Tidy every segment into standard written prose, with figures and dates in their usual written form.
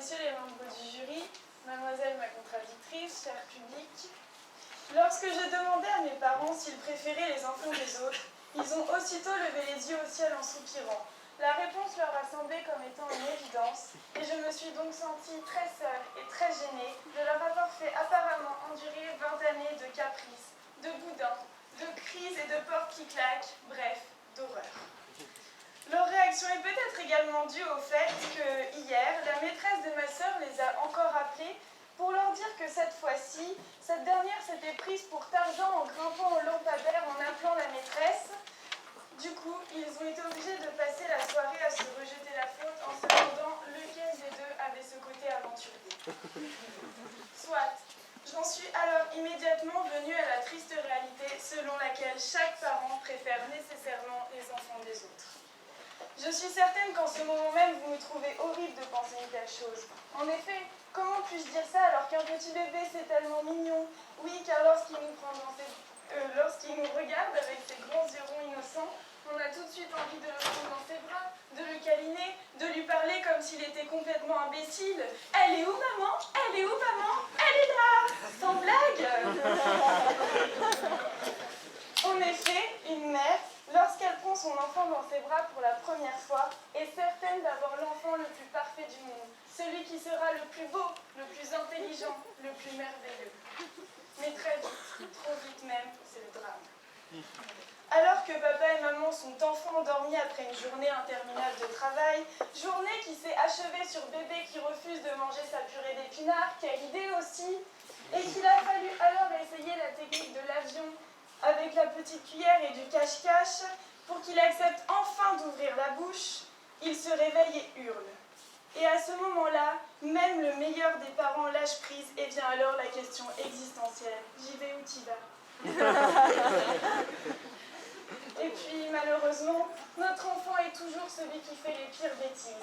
messieurs les membres du jury, mademoiselle ma contradictrice, cher public, lorsque je demandais à mes parents s'ils préféraient les enfants des autres, ils ont aussitôt levé les yeux au ciel en soupirant. La réponse leur a semblé comme étant une évidence, et je me suis donc sentie très seule et très gênée de leur avoir fait apparemment endurer 20 années de caprices, de boudins, de crises et de portes qui claquent, bref, d'horreur. Leur réaction est peut-être également due au fait que, hier, la maîtresse de ma sœur les a encore appelés pour leur dire que cette fois-ci, cette dernière s'était prise pour Tarzan en grimpant au lampadaire en appelant la maîtresse. Du coup, ils ont été obligés de passer la soirée à se rejeter la faute en se demandant lequel des deux avait ce côté aventurier. Soit, j'en suis alors immédiatement venue à la triste réalité selon laquelle chaque parent préfère nécessairement les enfants des autres. Je suis certaine qu'en ce moment même, vous me trouvez horrible de penser une telle chose. En effet, comment puis-je dire ça alors qu'un petit bébé c'est tellement mignon? Oui, car lorsqu'il nous regarde avec ses grands yeux ronds innocents, on a tout de suite envie de le prendre dans ses bras, de le câliner, de lui parler comme s'il était complètement imbécile. Elle est où maman? Elle est où maman? Elle est là! Sans blague! En effet, une mère, lorsqu'elle prend son enfant dans ses bras pour la première fois, est certaine d'avoir l'enfant le plus parfait du monde, celui qui sera le plus beau, le plus intelligent, le plus merveilleux. Mais très vite, trop vite même, c'est le drame. Alors que papa et maman sont enfin endormis après une journée interminable de travail, journée qui s'est achevée sur bébé qui refuse de manger sa purée d'épinards, quelle idée aussi, et qu'il a fallu alors essayer la technique de l'avion avec la petite cuillère et du cache-cache pour qu'il accepte enfin d'ouvrir la bouche, il se réveille et hurle. Et à ce moment-là, même le meilleur des parents lâche prise et vient alors la question existentielle. J'y vais ou t'y vas? Et puis, malheureusement, notre enfant est toujours celui qui fait les pires bêtises.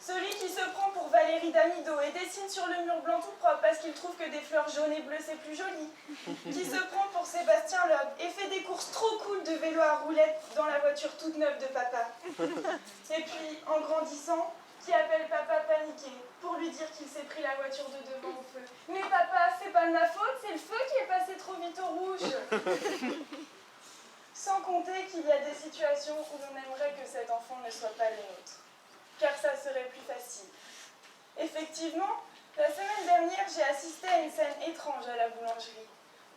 Celui qui se prend pour Valérie Damido et dessine sur le mur blanc tout propre parce qu'il trouve que des fleurs jaunes et bleues c'est plus joli. Qui se prend pour Sébastien Loeb et fait des courses trop cool de vélo à roulettes dans la voiture toute neuve de papa. Et puis, en grandissant, qui appelle papa paniqué pour lui dire qu'il s'est pris la voiture de devant au feu. Mais papa, c'est pas de ma faute, c'est le feu qui est passé trop vite au rouge. Sans compter qu'il y a des situations où l'on aimerait que cet enfant ne soit pas le nôtre. Car ça serait plus facile. Effectivement, la semaine dernière, j'ai assisté à une scène étrange à la boulangerie.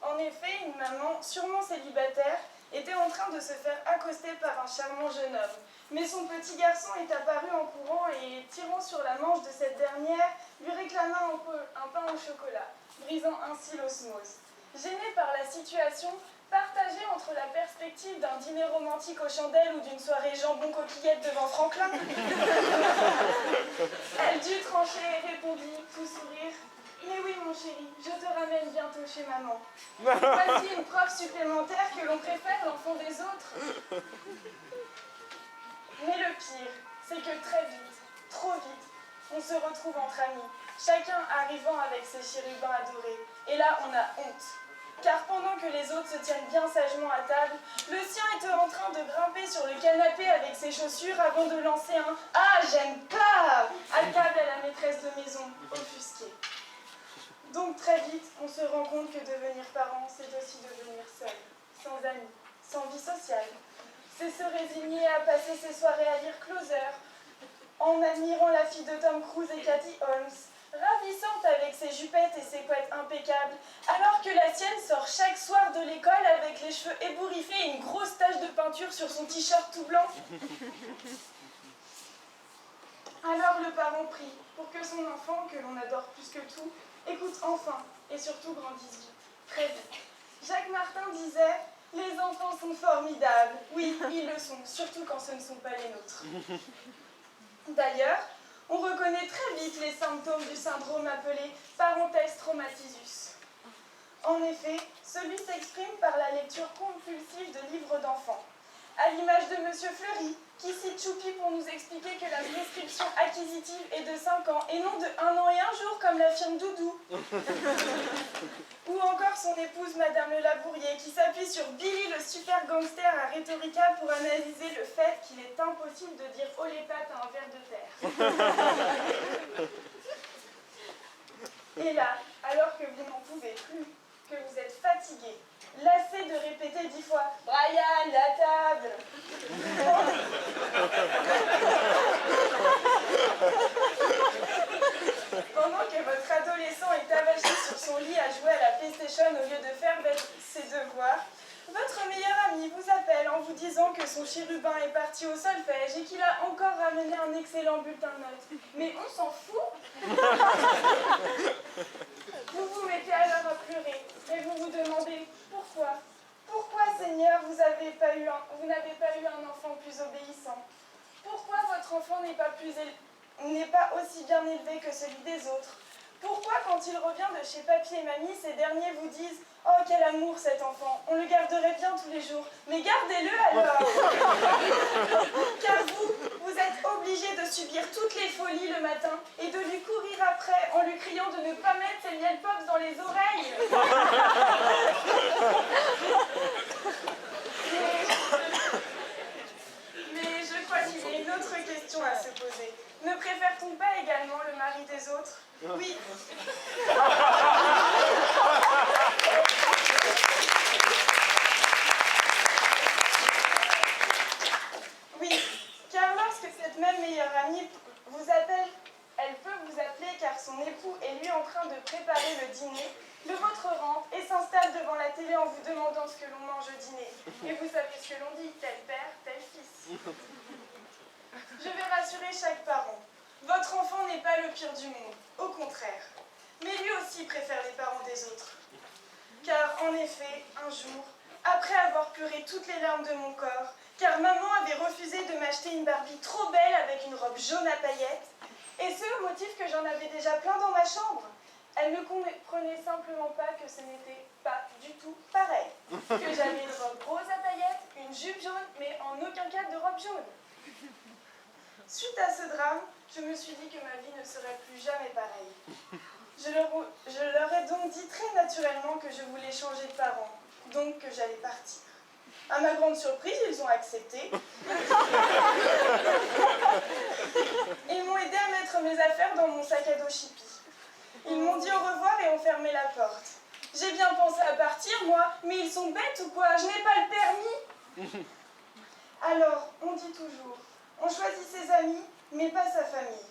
En effet, une maman, sûrement célibataire, était en train de se faire accoster par un charmant jeune homme. Mais son petit garçon est apparu en courant et, tirant sur la manche de cette dernière, lui réclama un pain au chocolat, brisant ainsi l'osmose. Gênée par la situation, partagée entre la perspective d'un dîner romantique aux chandelles ou d'une soirée jambon coquillette devant Franklin, elle dut trancher et répondit, tout sourire, « Mais oui, mon chéri, je te ramène bientôt chez maman. Voici une preuve supplémentaire que l'on préfère l'enfant des autres. » Mais le pire, c'est que très vite, trop vite, on se retrouve entre amis, chacun arrivant avec ses chérubins adorés. Et là, on a honte. Car pendant que les autres se tiennent bien sagement à table, le sien est en train de grimper sur le canapé avec ses chaussures avant de lancer un « Ah, j'aime pas !» à câble à la maîtresse de maison, offusquée. Donc très vite, on se rend compte que devenir parent, c'est aussi devenir seul, sans amis, sans vie sociale. C'est se résigner à passer ses soirées à lire Closer, en admirant la fille de Tom Cruise et Cathy Holmes, ravissante avec ses jupettes et ses couettes impeccables, alors que la sienne sort chaque soir de l'école avec les cheveux ébouriffés et une grosse tache de peinture sur son t-shirt tout blanc. Alors le parent prie pour que son enfant, que l'on adore plus que tout, écoute enfin et surtout grandisse vite, très vite. Jacques Martin disait « Les enfants sont formidables. » Oui, ils le sont, surtout quand ce ne sont pas les nôtres. D'ailleurs, on reconnaît très vite les symptômes du syndrome appelé parentèse traumatisus. En effet, celui s'exprime par la lecture compulsive de livres d'enfants. À l'image de Monsieur Fleury, qui cite Choupi pour nous expliquer que la prescription acquisitive est de 5 ans et non de 1 an et 1 jour, comme l'affirme Doudou. Ou encore son épouse, Madame Le Labourier, qui s'appuie sur Billy le super gangster à Rhétorica pour analyser le fait qu'il est impossible de dire « oh les pattes » à un ver de terre. Et là, alors que vous n'en pouvez plus, que vous êtes fatigué, lassé de répéter 10 fois « Brian, la table !» Pendant que votre adolescent est avaché sur son lit à jouer à la PlayStation au lieu de faire ses devoirs, votre meilleur ami vous appelle en vous disant que son chérubin est parti au solfège et qu'il a encore ramené un excellent bulletin de notes. Mais on s'en fout. Vous vous mettez alors à pleurer et vous vous demandez pourquoi. Pourquoi, Seigneur, vous n'avez pas eu un enfant plus obéissant? Pourquoi votre enfant n'est pas aussi bien élevé que celui des autres? Pourquoi, quand il revient de chez papy et mamie, ces derniers vous disent « Oh, quel amour cet enfant, on le garderait bien tous les jours. » Mais gardez-le alors. Car vous êtes obligé de subir toutes les folies le matin et de lui courir après en lui criant de ne pas mettre ses miel pops dans les oreilles. Mais je crois qu'il y a une autre question à se poser. Ne préfère-t-on pas également le mari des autres? Oui. Oui, car lorsque cette même meilleure amie vous appelle, elle peut vous appeler car son époux est lui en train de préparer le dîner, le vôtre rentre et s'installe devant la télé en vous demandant ce que l'on mange au dîner. Et vous savez ce que l'on dit, tel père, tel fils. Je vais rassurer chaque parent. Votre enfant n'est pas le pire du monde, au contraire. Mais lui aussi préfère les parents des autres. Car en effet, un jour, après avoir pleuré toutes les larmes de mon corps, car maman avait refusé de m'acheter une Barbie trop belle avec une robe jaune à paillettes, et ce au motif que j'en avais déjà plein dans ma chambre, elle ne comprenait simplement pas que ce n'était pas du tout pareil. Que j'avais une robe rose à paillettes, une jupe jaune, mais en aucun cas de robe jaune. Suite à ce drame, je me suis dit que ma vie ne serait plus jamais pareille. Je leur ai donc dit très naturellement que je voulais changer de parents, donc que j'allais partir. À ma grande surprise, ils ont accepté. Ils m'ont aidé à mettre mes affaires dans mon sac à dos Chippy. Ils m'ont dit au revoir et ont fermé la porte. J'ai bien pensé à partir, moi, mais ils sont bêtes ou quoi? Je n'ai pas le permis. Alors, on dit toujours, on choisit ses amis, mais pas sa famille.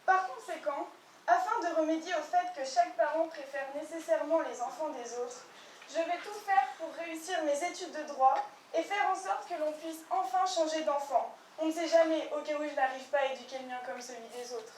Par conséquent, afin de remédier au fait que chaque parent préfère nécessairement les enfants des autres, je vais tout faire pour réussir mes études de droit et faire en sorte que l'on puisse enfin changer d'enfant. On ne sait jamais, au cas où je n'arrive pas à éduquer le mien comme celui des autres.